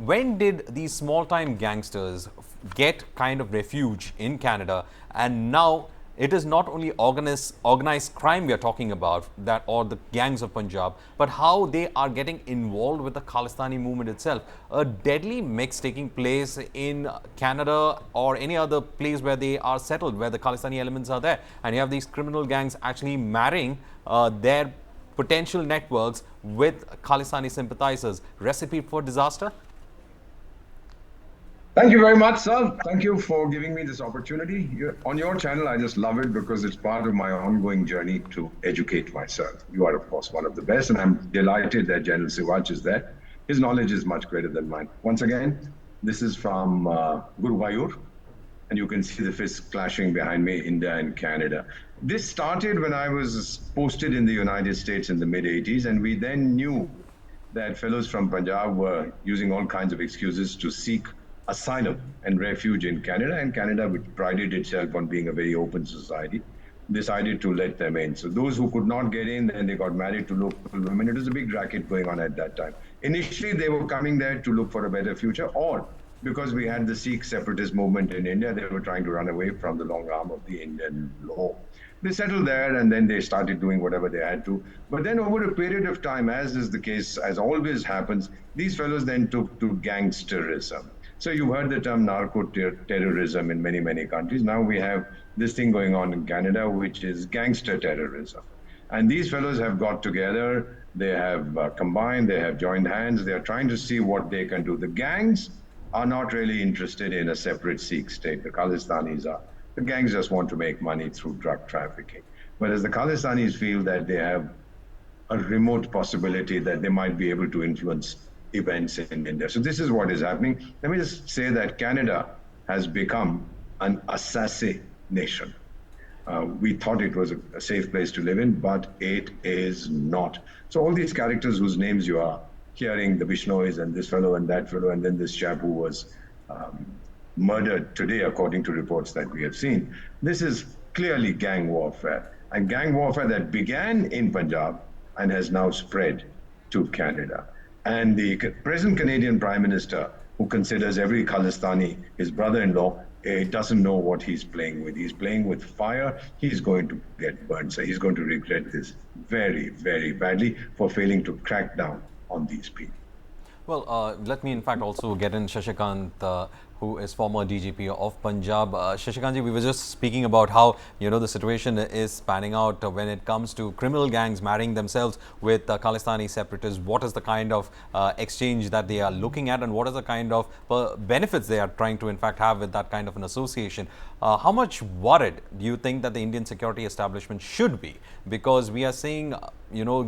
when did these small-time gangsters get kind of refuge in Canada, and now it is not only organized crime we are talking about, that or the gangs of Punjab, but how they are getting involved with the Khalistani movement itself. A deadly mix taking place in Canada or any other place where they are settled, where the Khalistani elements are there. And you have these criminal gangs actually marrying their potential networks with Khalistani sympathizers. Recipe for disaster? Thank you very much, sir. Thank you for giving me this opportunity. On your channel, I just love it because it's part of my ongoing journey to educate myself. You are, of course, one of the best, and I'm delighted that General Siwach is there. His knowledge is much greater than mine. Once again, this is from Guruvayur, and you can see the fists clashing behind me, India and Canada. This started when I was posted in the United States in the mid-'80s, and we then knew that fellows from Punjab were using all kinds of excuses to seek asylum and refuge in Canada, and Canada, which prided itself on being a very open society, decided to let them in. So those who could not get in, then they got married to local women. It was a big racket going on at that time. Initially, they were coming there to look for a better future, or because we had the Sikh separatist movement in India, they were trying to run away from the long arm of the Indian law. They settled there, and then they started doing whatever they had to. But then over a period of time, as is the case, as always happens, these fellows then took to gangsterism. So you heard the term narco-terrorism in many, many countries. Now we have this thing going on in Canada, which is gangster terrorism. And these fellows have got together, they have combined, they have joined hands, they are trying to see what they can do. The gangs are not really interested in a separate Sikh state. The Khalistanis are. The gangs just want to make money through drug trafficking. Whereas the Khalistanis feel that they have a remote possibility that they might be able to influence events in India. So this is what is happening. Let me just say that Canada has become an assassination. We thought it was a safe place to live in, but it is not. So all these characters whose names you are hearing, the Bishnois and this fellow and that fellow, and then this chap who was murdered today, according to reports that we have seen, this is clearly gang warfare. And gang warfare that began in Punjab and has now spread to Canada. And the present Canadian Prime Minister, who considers every Khalistani his brother-in-law, doesn't know what he's playing with. He's playing with fire. He's going to get burned. So he's going to regret this very, very badly for failing to crack down on these people. Well, let me in fact also get in Shashikant, who is former DGP of Punjab. Shashikantji, we were just speaking about how, the situation is panning out when it comes to criminal gangs marrying themselves with Khalistani separatists. What is the kind of exchange that they are looking at, and what is the kind of benefits they are trying to in fact have with that kind of an association? How much worried do you think that the Indian security establishment should be? Because we are seeing,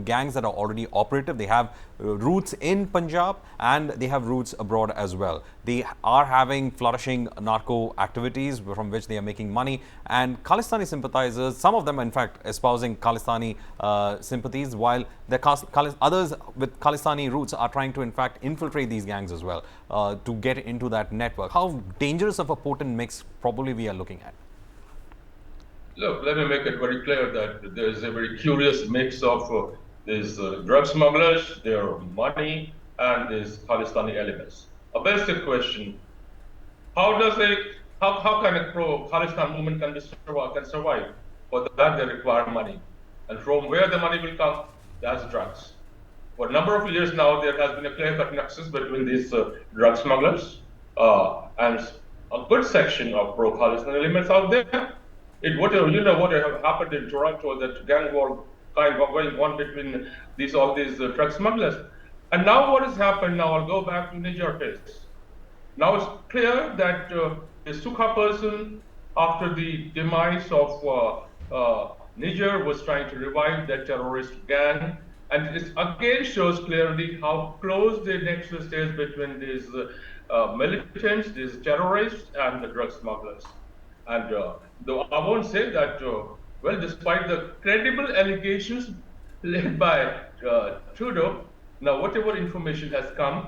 gangs that are already operative. They have roots in Punjab and they have roots abroad as well. They are having flourishing narco activities from which they are making money, and Khalistani sympathizers, some of them in fact espousing Khalistani sympathies, while the others with Khalistani roots are trying to in fact infiltrate these gangs as well to get into that network. How dangerous of a potent mix probably we are looking at? Look, let me make it very clear that there is a very curious mix of these drug smugglers, their money, and these Khalistani elements. A basic question: how can a pro-Khalistan movement can survive? For that, they require money, and from where the money will come, that's drugs. For a number of years now, there has been a clear-cut nexus between these drug smugglers and a good section of pro-Khalistan elements out there. What have happened in Toronto, that gang war kind of going on between all these drug smugglers. And now what has happened, now I'll go back to Niger case. Now it's clear that the Sukha person, after the demise of Niger, was trying to revive that terrorist gang. And it again shows clearly how close the nexus is between these militants, these terrorists, and the drug smugglers. And though I won't say that, despite the credible allegations led by Trudeau, now whatever information has come,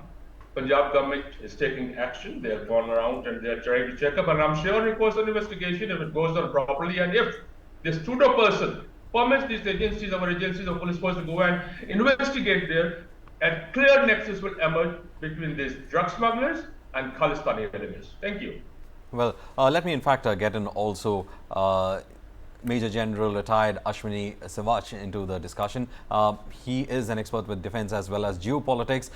Punjab government is taking action. They have gone around and they're trying to check up, and I'm sure it was an investigation if it goes on properly, and if this Trudeau person permits these agencies, our agencies of police force to go and investigate there, and clear nexus will emerge, between these drug smugglers and Khalistani elements. Thank you. Well, let me in fact get in also Major General retired Ashwini Sivach into the discussion. He is an expert with defense as well as geopolitics.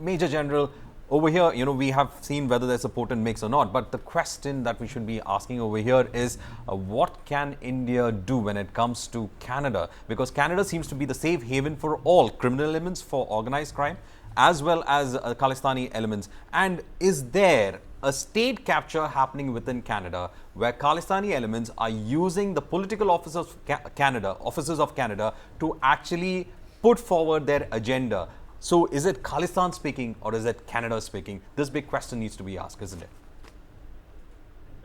Major General, over here, we have seen whether there's a potent mix or not, but the question that we should be asking over here is what can India do when it comes to Canada? Because Canada seems to be the safe haven for all criminal elements, for organized crime, as well as Khalistani elements. And is there a state capture happening within Canada where Khalistani elements are using the political officers of Canada to actually put forward their agenda? So is it Khalistan speaking or is it Canada speaking? This big question needs to be asked, isn't it?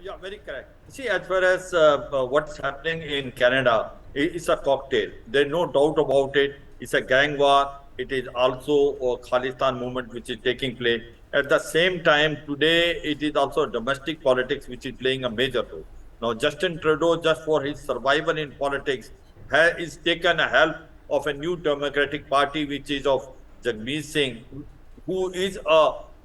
Yeah, very correct. See, as far as what's happening in Canada, it's a cocktail. There's no doubt about it. It's a gang war. It is also a Khalistan movement which is taking place. At the same time, today, it is also domestic politics which is playing a major role. Now, Justin Trudeau, just for his survival in politics, has taken a help of a new Democratic Party, which is of Jagmeet Singh, who is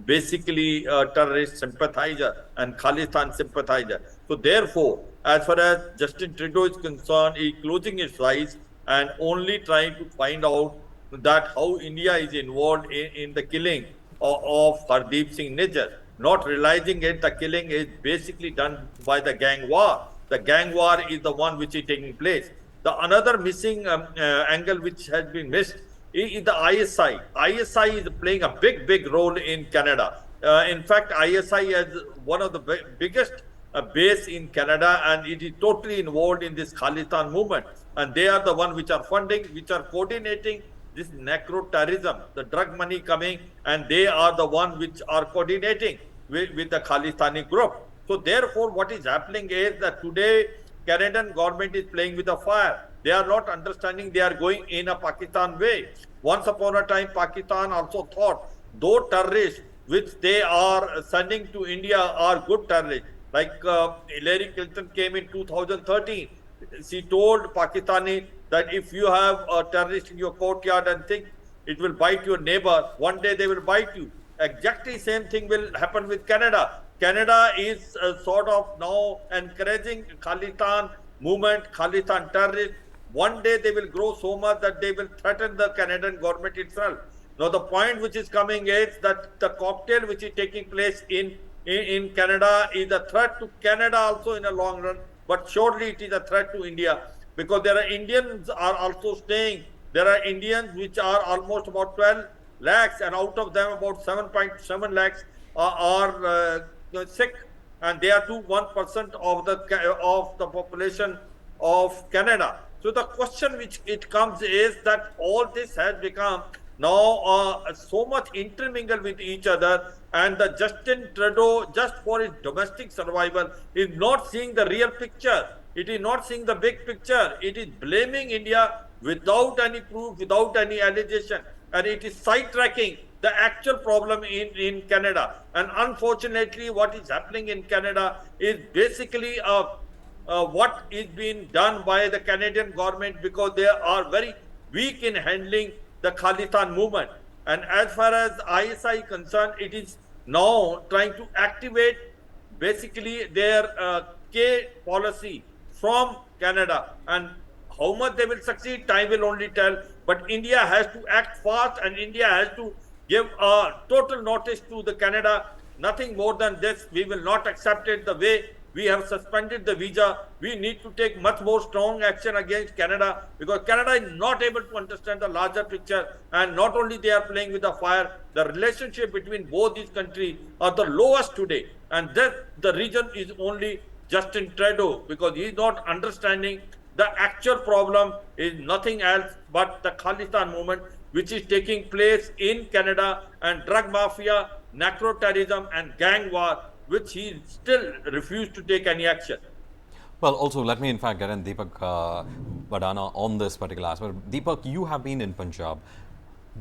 basically a terrorist sympathizer and Khalistan sympathizer. So therefore, as far as Justin Trudeau is concerned, he is closing his eyes and only trying to find out that how India is involved in the killing of Hardeep Singh Nijjar, not realizing it, the killing is basically done by the gang war. The gang war is the one which is taking place. The another missing angle which has been missed is the ISI. ISI is playing a big role in Canada. In fact, ISI is one of the biggest base in Canada, and it is totally involved in this Khalistan movement. And they are the one which are funding, which are coordinating this necro-terrorism, the drug money coming, and they are the one which are coordinating with the Khalistani group. So therefore, what is happening is that today, Canadian government is playing with the fire. They are not understanding they are going in a Pakistan way. Once upon a time, Pakistan also thought, though terrorists which they are sending to India are good terrorists, like Hillary Clinton came in 2013. She told Pakistani that if you have a terrorist in your courtyard and think it will bite your neighbor, one day they will bite you. Exactly same thing will happen with Canada. Canada is sort of now encouraging Khalistan movement, Khalistan terrorists. One day they will grow so much that they will threaten the Canadian government itself. Now the point which is coming is that the cocktail which is taking place in Canada is a threat to Canada also in a long run, but surely it is a threat to India, because there are Indians are also staying. There are Indians which are almost about 12 lakhs, and out of them about 7.7 lakhs are sick, and they are to 1% of the population of Canada. So the question which it comes is that all this has become now so much intermingled with each other, and the Justin Trudeau, just for his domestic survival, is not seeing the real picture. It is not seeing the big picture. It is blaming India without any proof, without any allegation, and it is sidetracking the actual problem in Canada. And unfortunately, what is happening in Canada is basically what is being done by the Canadian government, because they are very weak in handling the Khalistan movement. And as far as ISI is concerned, it is now trying to activate basically their K policy from Canada. And how much they will succeed, time will only tell. But India has to act fast, and India has to give a total notice to the Canada. Nothing more than this. We will not accept it the way we have suspended the visa. We need to take much more strong action against Canada, because Canada is not able to understand the larger picture. And not only they are playing with the fire, the relationship between both these countries are the lowest today. And that the reason is only Justin Trudeau, because he is not understanding the actual problem is nothing else but the Khalistan movement, which is taking place in Canada, and drug mafia, necro-terrorism and gang war, which he still refused to take any action. Well, also let me in fact get in Deepak Badana on this particular aspect. Deepak, you have been in Punjab.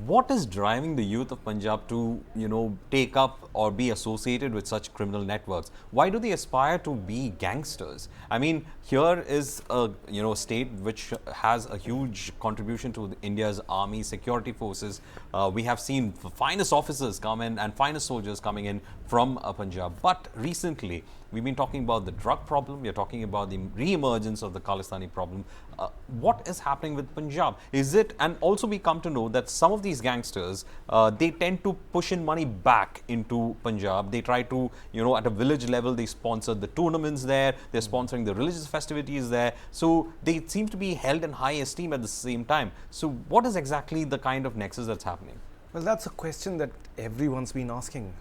What is driving the youth of Punjab to, take up or be associated with such criminal networks? Why do they aspire to be gangsters? I mean, here is a, state which has a huge contribution to India's army security forces. We have seen the finest officers come in and finest soldiers coming in from Punjab. But recently, we've been talking about the drug problem. We're talking about the re-emergence of the Khalistani problem. What is happening with Punjab? Is it, and also we come to know that some of these gangsters, they tend to push in money back into Punjab. They try to, at a village level, they sponsor the tournaments there. They're sponsoring the religious festivities there. So they seem to be held in high esteem at the same time. So what is exactly the kind of nexus that's happening? Well, that's a question that everyone's been asking.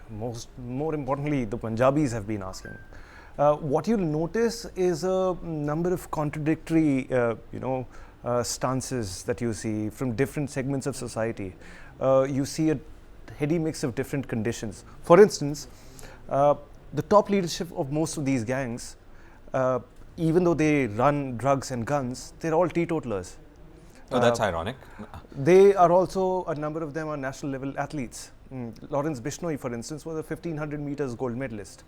More importantly, the Punjabis have been asking. What you'll notice is a number of contradictory, stances that you see from different segments of society. You see a heady mix of different conditions. For instance, the top leadership of most of these gangs, even though they run drugs and guns, they're all teetotalers. Oh, that's ironic. They are also, a number of them are national level athletes. Lawrence Bishnoi, for instance, was a 1500 meters gold medalist.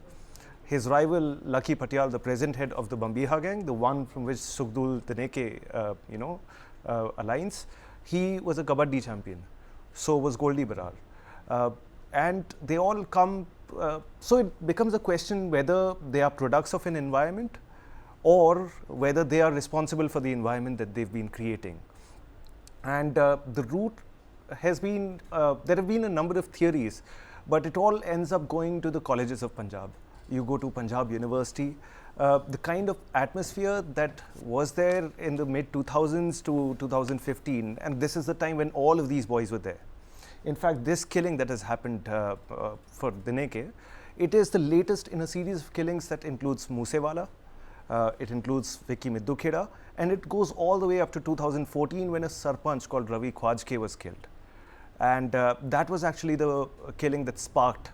His rival, Lucky Patyal, the present head of the Bambiha gang, the one from which Sukhdul Duneke, aligns, he was a Kabaddi champion. So was Goldie Barar. And they all come, so it becomes a question whether they are products of an environment or whether they are responsible for the environment that they've been creating. And the route has been, there have been a number of theories, but it all ends up going to the colleges of Punjab. You go to Punjab University, the kind of atmosphere that was there in the mid-2000s to 2015, and this is the time when all of these boys were there. In fact, this killing that has happened for Duneke, it is the latest in a series of killings that includes Moosewala, it includes Vicky Middukheda, and it goes all the way up to 2014 when a sarpanch called Ravi Khwajke was killed. And that was actually the killing that sparked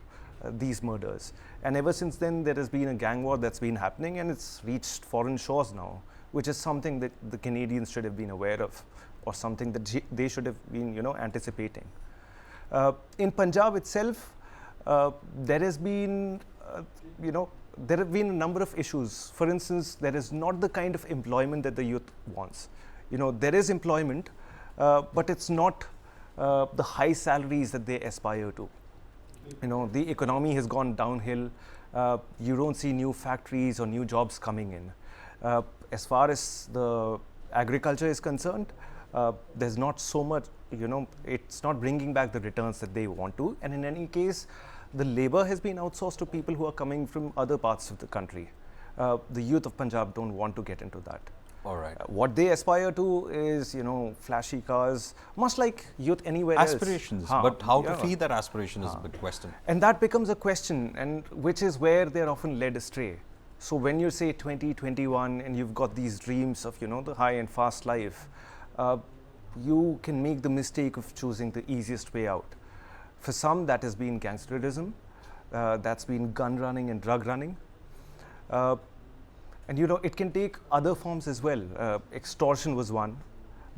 these murders. And ever since then, there has been a gang war that's been happening, and it's reached foreign shores now, which is something that the Canadians should have been aware of, or something that they should have been, anticipating. In Punjab itself, there has been, there have been a number of issues. For instance, there is not the kind of employment that the youth wants. There is employment, but it's not the high salaries that they aspire to. The economy has gone downhill. You don't see new factories or new jobs coming in. As far as the agriculture is concerned, there's not so much, it's not bringing back the returns that they want to. And in any case, the labor has been outsourced to people who are coming from other parts of the country. The youth of Punjab don't want to get into that. All right. What they aspire to is, flashy cars, much like youth anywhere aspirations, else. But how to feed that aspiration is the question. And that becomes a question, and which is where they're often led astray. So when you say 20, 21, and you've got these dreams of, the high and fast life, you can make the mistake of choosing the easiest way out. For some, that has been gangsterism, that's been gun running and drug running. And it can take other forms as well. Extortion was one.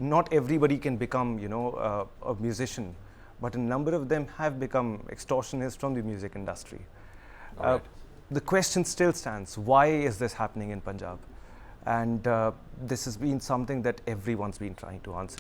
Not everybody can become, a musician, but a number of them have become extortionists from the music industry. Right. The question still stands, why is this happening in Punjab? And this has been something that everyone's been trying to answer.